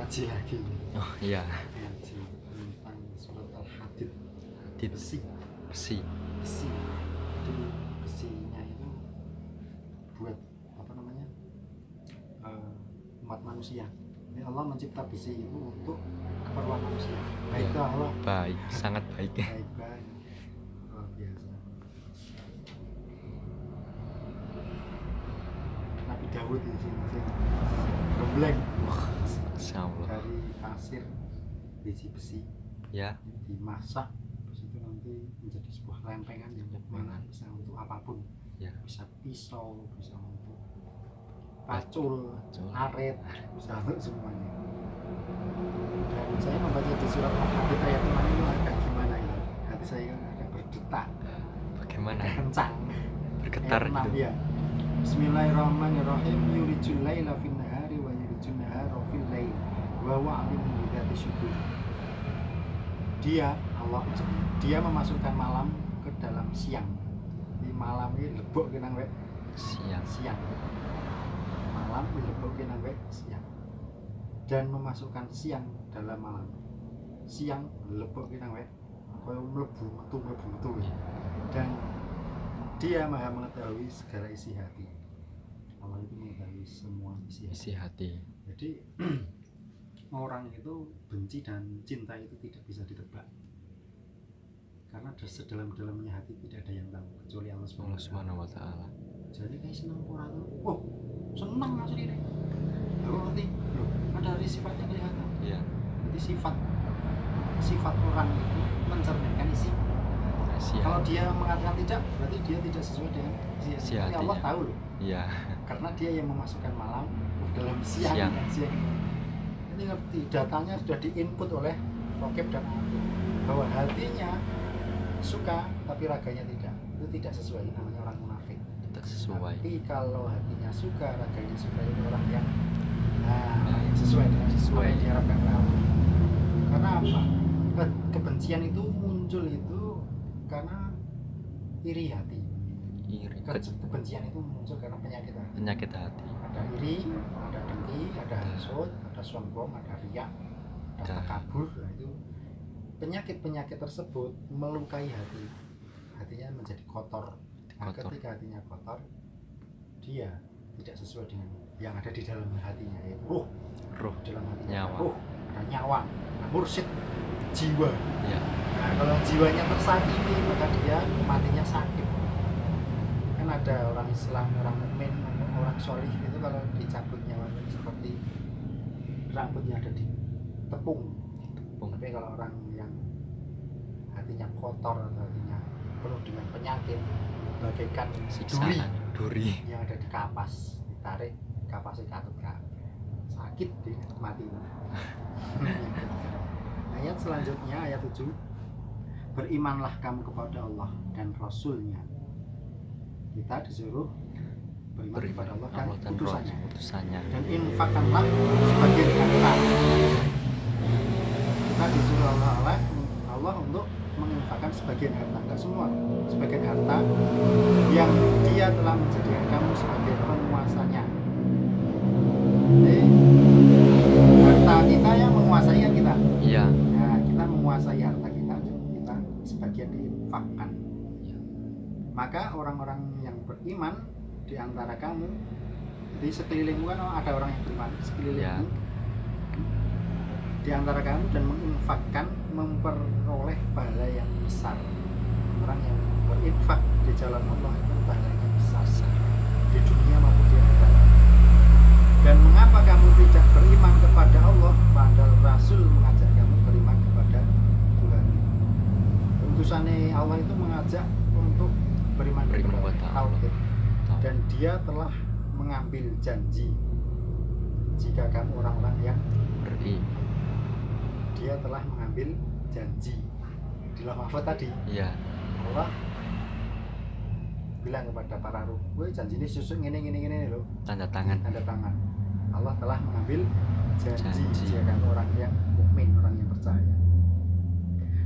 ngaji lagi. Oh iya. Ngaji tentang surat Al-Hadid. Besi. Besi. Jadi besinya itu buat apa namanya? Umat manusia. Ini Allah mencipta besi itu untuk keperluan manusia. Baik itu Allah. Baik, sangat baik. Baik. Luar biasa. Nabi Dawud di sini gembleng. Insyaallah. Dari pasir besi Ya. dimasak, terus itu nanti menjadi sebuah lempengan yang mana bisa untuk apapun. Ya. Bisa pisau, bisa untuk pacul, aret, bisa untuk semuanya. Dan saya membaca di surat Al-Hadid ayat 6 itu agak gimana ya, hati saya agak berdetak, Bagaimana? agak kencang, Bergetar ayat 6 gitu. ya. Bismillahirrahmanirrahim. Yulijul laila fin nahari wa yulijul nahara fil lail wa huwa alimun bidzati syukur. Dia memasukkan malam ke dalam siang. Di malam ini lebok kenang wek siang. Malam lebok kenang wek siang. Dan memasukkan siang dalam malam. Siang lebok kenang wek koyo mlebu metu. Dan dia maha mengetahui segala isi hati. Allah itu mengetahui semua isi hati. Jadi orang itu benci dan cinta itu tidak bisa ditebak, karena sedalam-dalamnya hati tidak ada yang tahu kecuali Allah Subhanahu wa Ta'ala. Jadi kayak senang orang itu, oh senang asli ini. Lalu nanti, loh ada sifatnya kelihatan. Iya. Jadi sifat orang itu mencerminkan isi. Kalau dia mengatakan tidak, berarti dia tidak sesuai dengan isi hati. Allah tahu loh. Iya. Karena dia yang memasukkan malam ke dalam siang. Ini ngerti, datanya sudah diinput oleh Rokib dan Atid bahwa hatinya suka tapi raganya tidak. Itu tidak sesuai, namanya orang munafik. Tidak sesuai. Tapi kalau hatinya suka, raganya suka, itu orang yang sesuai dengan apa yang diharapkan oleh Allah. Karena apa? Kebencian itu muncul itu karena iri hati. Kebencian itu muncul karena penyakit hati. Ada iri, ada dengki, ada hasud, ada sombong, ada riya, ada takabur. Nah, itu penyakit tersebut melukai hati. Hatinya menjadi kotor. Ketika hatinya kotor, dia tidak sesuai dengan yang ada di dalam hatinya, yaitu ruh dalam hatinya. Nyawa, mursyid, jiwa. Ya. Nah, kalau jiwanya tersakiti, maka dia matinya sakit. Kan ada orang Islam, orang mukmin, orang solih itu kalau dicabut nyawanya seperti rambutnya ada di tepung. Tapi kalau orang yang hatinya kotor, hatinya penuh dengan penyakit, bagaikan duri yang ada di kapas, ditarik kapasnya katut sakit deh, mati. Ayat selanjutnya, ayat 7. Berimanlah kamu kepada Allah dan Rasulnya. Kita disuruh beriman kepada Allah dan utusannya. Dan infakkanlah sebagian harta. Kita disuruh Allah untuk menginfakkan sebagian harta, enggak semua, sebagian harta yang dia telah menjadikan kamu sebagai penguasanya. Jadi harta kita yang menguasai kan kita. Iya. Nah, kita menguasai harta kita sebagian diinfakkan. Maka orang-orang yang beriman di antara kamu, jadi sekelilingmu kan ada orang yang beriman sekelilingmu di antara kamu, dan menginfakkan, memperoleh pahala yang besar. Orang yang berinfak di jalan Allah itu pahalanya besar di dunia maupun di akhirat. Dan mengapa kamu tidak beriman kepada Allah padahal Rasul mengajak kamu beriman kepada Tuhan? Utusannya Allah itu mengajak untuk beriman kepada tauhid, dan dia telah mengambil janji jika kamu orang-orang yang beriman. Dia telah mengambil janji di Lauh Mahfuz tadi. Iya. Allah bilang kepada para ruh, "Woi, janji ini susun gini loh." Tanda tangan. Allah telah mengambil janji jika kamu orang yang mukmin, orang yang percaya.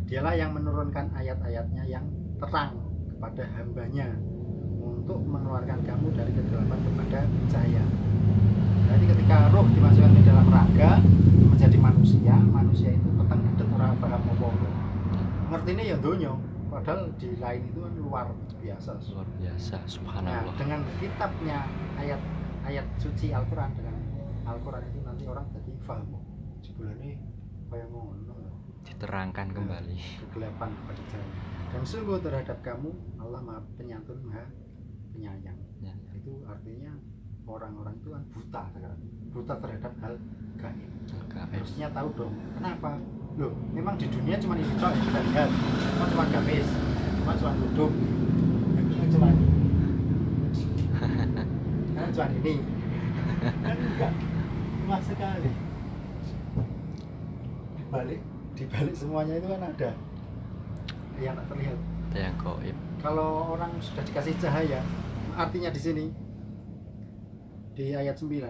Dialah yang menurunkan ayat-ayatnya yang terang kepada hambanya untuk mengeluarkan kamu dari kegelapan kepada cahaya. Jadi ketika roh dimasukkan di dalam raga menjadi artinya ya donya, padahal di lain itu kan luar biasa. Luar biasa, Nah, subhanallah. dengan kitabnya ayat suci Al-Quran, dengan Al-Quran itu nanti orang jadi paham sebenarnya kayak ngono Diterangkan kembali. kegelapan kepada jalan. Dan sungguh terhadap kamu Allah Maha Penyantun Maha Penyayang. Ya, Itu artinya orang-orang itu kan buta sekarang, buta terhadap hal gaib. Harusnya tahu dong kenapa. Loh, memang di dunia cuma ini toh yang kita lihat, cuma gamis, cuma duduk, cuma cuma ini kan enggak, luas sekali. Di balik semuanya itu kan ada yang tak terlihat. Ada yang gaib. Kalau orang sudah dikasih cahaya, artinya di sini di ayat 9,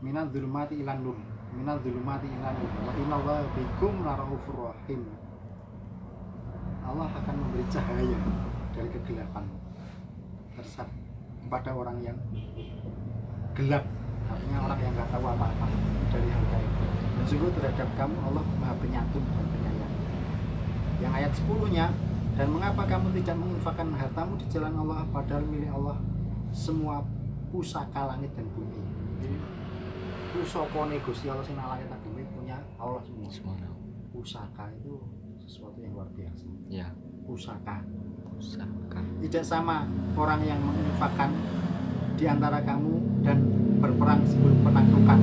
minal dzulumati ilan nur, minal dzulumati ilan nur, wa innallaha bikum laraufur rahim. Allah akan memberi cahaya dari kegelapan tersebut kepada orang yang gelap, artinya orang yang nggak tahu apa-apa dari hal gaib. Dan sungguh terhadap kamu Allah Maha Penyantun dan Penyayang. Yang ayat 10-nya, dan mengapa kamu tidak menginfakkan hartamu di jalan Allah padahal milik Allah semua pusaka langit dan bumi. Jadi pusakane Gusti Allah sing langit dan bumi punya Allah semua. Subhanallah. Pusaka itu sesuatu yang luar biasa. Ya, Pusaka. pusaka. Tidak sama orang yang menginfakkan di antara kamu dan berperang sebelum penaklukan.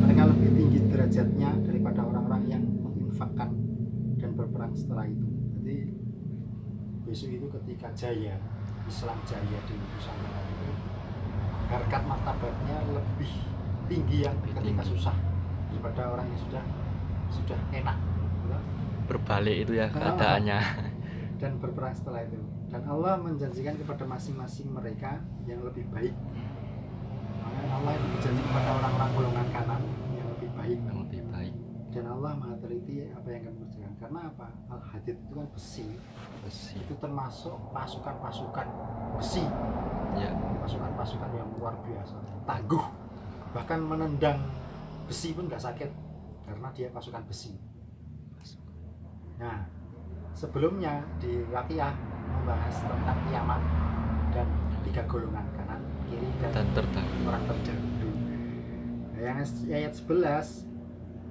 Mereka lebih tinggi derajatnya daripada orang-orang yang menginfakkan dan berperang setelah itu. Jadi besok itu ketika jaya, Islam jaya di Nusantara itu, harkat martabatnya lebih tinggi yang Lebih ketika tinggi. susah daripada orang yang sudah enak, gitu. Berbalik itu ya keadaannya. Dan berperang setelah itu. Dan Allah menjanjikan kepada masing-masing mereka yang lebih baik. Makanya Allah itu berjanji kepada orang-orang golongan kanan yang lebih baik. Yang lebih baik. Dan Allah maha teliti apa yang kamu kerjakan. Karena apa? Al-Hadid itu kan besi. Besi. Itu termasuk pasukan-pasukan besi. Ya, Pasukan-pasukan yang luar biasa, tangguh. Bahkan menendang besi pun nggak sakit karena dia pasukan besi. Nah, sebelumnya di Waqiah membahas tentang kiamat dan 3 golongan kanan, kiri, dan dan terdahulu. orang terdahulu. Yang ayat 11,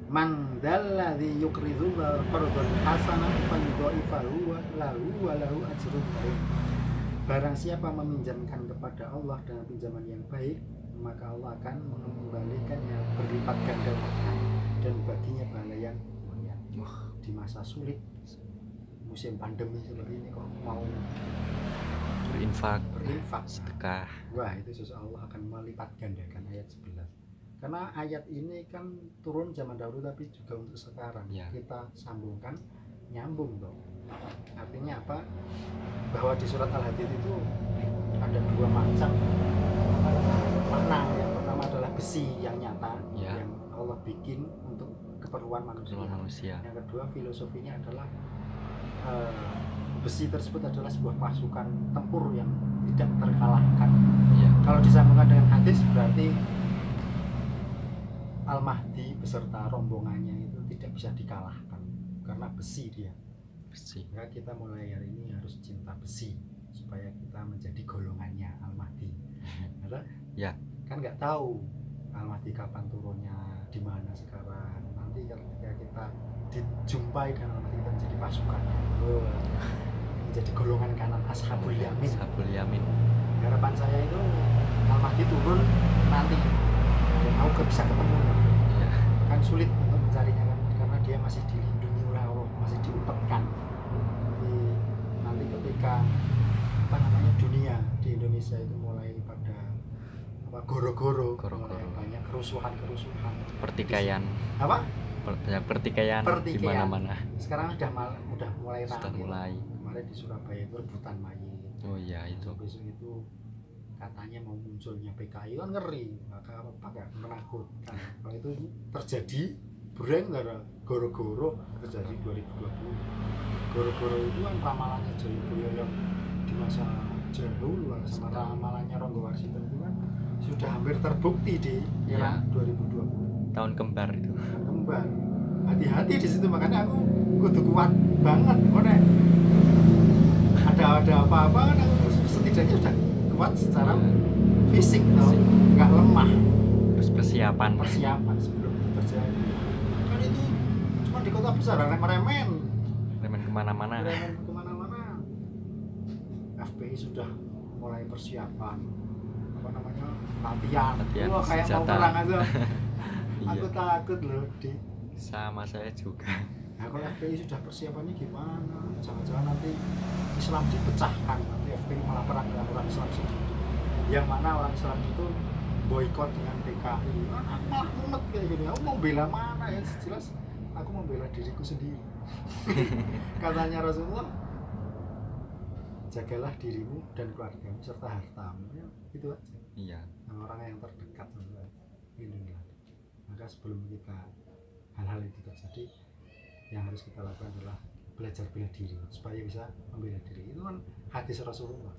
man dzalladzi yuqridu qardan hasanan fayudha'ifahu lahu wa lahu ajrun karim. Barang siapa meminjamkan kepada Allah dengan pinjaman yang baik, maka Allah akan mengembalikannya berlipat ganda dan baginya pahala yang mulia. Di masa sulit, musim pandemi seperti ini kok mau Berinfak, berinfak, sedekah. wah itu susah, Allah akan melipat gandakan. Ayat 11. Karena ayat ini kan turun zaman dahulu tapi juga untuk sekarang. Ya. Kita sambungkan, nyambung dong. Artinya apa? Bahwa di surat Al-Hadid itu ada 2 macam makna. Yang pertama adalah besi yang nyata, Ya. yang Allah bikin untuk keperluan manusia. Keluar manusia. Yang kedua filosofinya adalah besi tersebut adalah sebuah pasukan tempur yang tidak terkalahkan. Ya, Kalau disambungkan dengan hadis berarti Al-Mahdi beserta rombongannya itu tidak bisa dikalahkan karena besi dia. besi. Maka kita mulai hari ini harus cinta besi supaya kita menjadi golongannya Al-Mahdi. Ada? Ya. Kan nggak tahu Al-Mahdi kapan turunnya, di mana sekarang. Nanti ketika kita dijumpai dengan Al-Mahdi kita menjadi pasukan. Menjadi golongan kanan Ashabul Yamin. Sabul Yamin. Harapan saya itu Al-Mahdi turun nanti dan aku bisa ketemu. Ya, Kan sulit untuk mencarinya kan karena dia masih dilindungi oleh Allah, masih diumpetkan. Jadi nanti ketika apa namanya dunia di Indonesia itu mulai pada apa goro-goro, mulai banyak kerusuhan pertikaian. apa Banyak pertikaian di Pertikaian. mana-mana. sekarang udah mulai Sudah ramai. mulai. Kemarin di Surabaya itu rebutan mayit. Oh iya itu. Besok itu katanya mau munculnya PKI kan ngeri, maka pakai menakutkan. Kalau itu terjadi breng goro-goro terjadi 2020. Goro-goro itu kan ramalannya Joyoboyo yang di masa dahulu sama ramalannya Ronggo Warsito itu kan sudah hampir terbukti di era 2020. Tahun kembar itu. Kembar. hati-hati di situ, makanya aku kudu kuat banget. Nek ada apa-apa kan aku setidaknya udah kuat secara fisik toh, nggak lemah. Terus persiapan Sebelum itu terjadi. Kan itu cuma di kota besar, remen kemana-mana. FPI sudah mulai persiapan latihan. Wah, kayak senjata. mau perang aja. Iya. Aku takut loh Sama saya juga. Nah, kalau FPI sudah persiapannya gimana? Jangan-jangan nanti Islam dipecahkan, nanti FPI malah perang dengan orang Islam sendiri. Yang mana orang Islam itu boikot dengan PKI. Aku malah mumet kayak gini. Aku mau bela mana ya? Jelas aku mau bela diriku sendiri. Katanya Rasulullah, jagalah dirimu dan keluargamu serta hartamu. Ya, itu aja. Iya. Orang yang terdekat sama lindungilah. Maka sebelum kita hal-hal itu terjadi, yang harus kita lakukan adalah belajar bela diri supaya bisa membela diri. Itu kan hadis Rasulullah.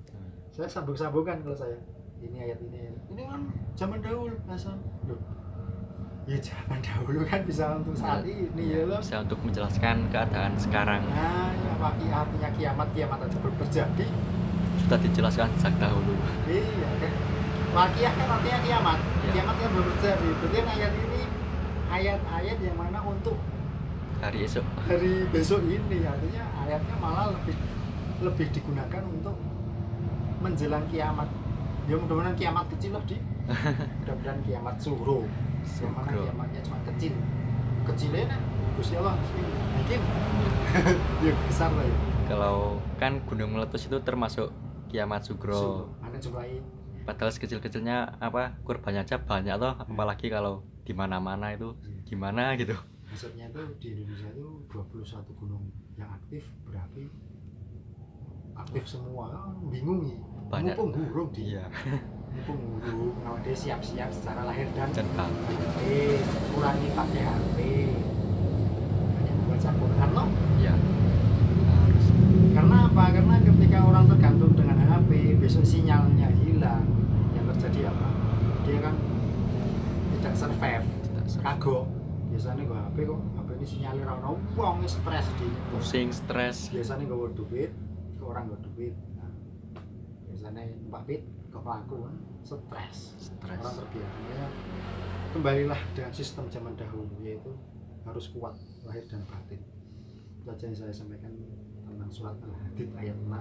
Saya sambung-sambungkan kalau saya ini ayat ini kan zaman dahulu Hasan. Loh, ya zaman dahulu kan bisa untuk saat ini ya loh. Bisa untuk menjelaskan keadaan sekarang. Nah, ya artinya kiamat aja belum terjadi. Sudah dijelaskan sejak dahulu. Iya kan. Waqiah kan artinya kiamat. Ya. Kiamat kan belum terjadi. Berarti ayat ini ayat-ayat yang mana untuk hari besok ini, artinya ayatnya malah lebih digunakan untuk menjelang kiamat. Ya mudah-mudahan kiamat kecil lah mudah-mudahan kiamat sughra. Yang mana kiamatnya cuma kecilnya Gusti Allah bikin ya besar lah ya. Kalau kan gunung meletus itu termasuk kiamat sughra. Ada jumlahin. Padahal sekecil-kecilnya korbannya aja banyak loh, apalagi kalau di mana-mana itu gimana gitu. Maksudnya itu di Indonesia itu 21 gunung yang aktif, berarti aktif semua. Bingung nih. Banyak. Mumpung gurung Iya. Mumpung gurung, dia siap-siap secara lahir dan batin. Kurangi pakai HP. Hanya membaca Quran loh. Iya. Karena apa? Karena ketika orang tergantung dengan HP, besok sinyalnya hilang, yang terjadi apa? Dia kan tidak survive, kagok. Biasanya gue HP kok, HP ini sinyalnya rana, wong stres di pusing, stres. Biasanya gue duit, ke orang gue duit. Nah, biasanya numpak duit ke pelaku kan, stres. Orang terbiasa. Ya, kembalilah dengan sistem zaman dahulu, yaitu harus kuat lahir dan batin. Itu aja yang saya sampaikan tentang surat Al-Hadid ayat 6.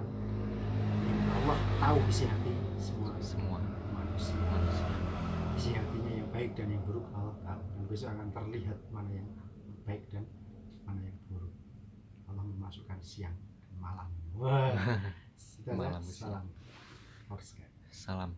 Allah tahu isi hati semua manusia. Isi hatinya yang baik dan yang buruk Allah tahu, dan besok akan terlihat mana yang baik dan mana yang buruk. Allah memasukkan siang dan malam. Wah, salam. Salam.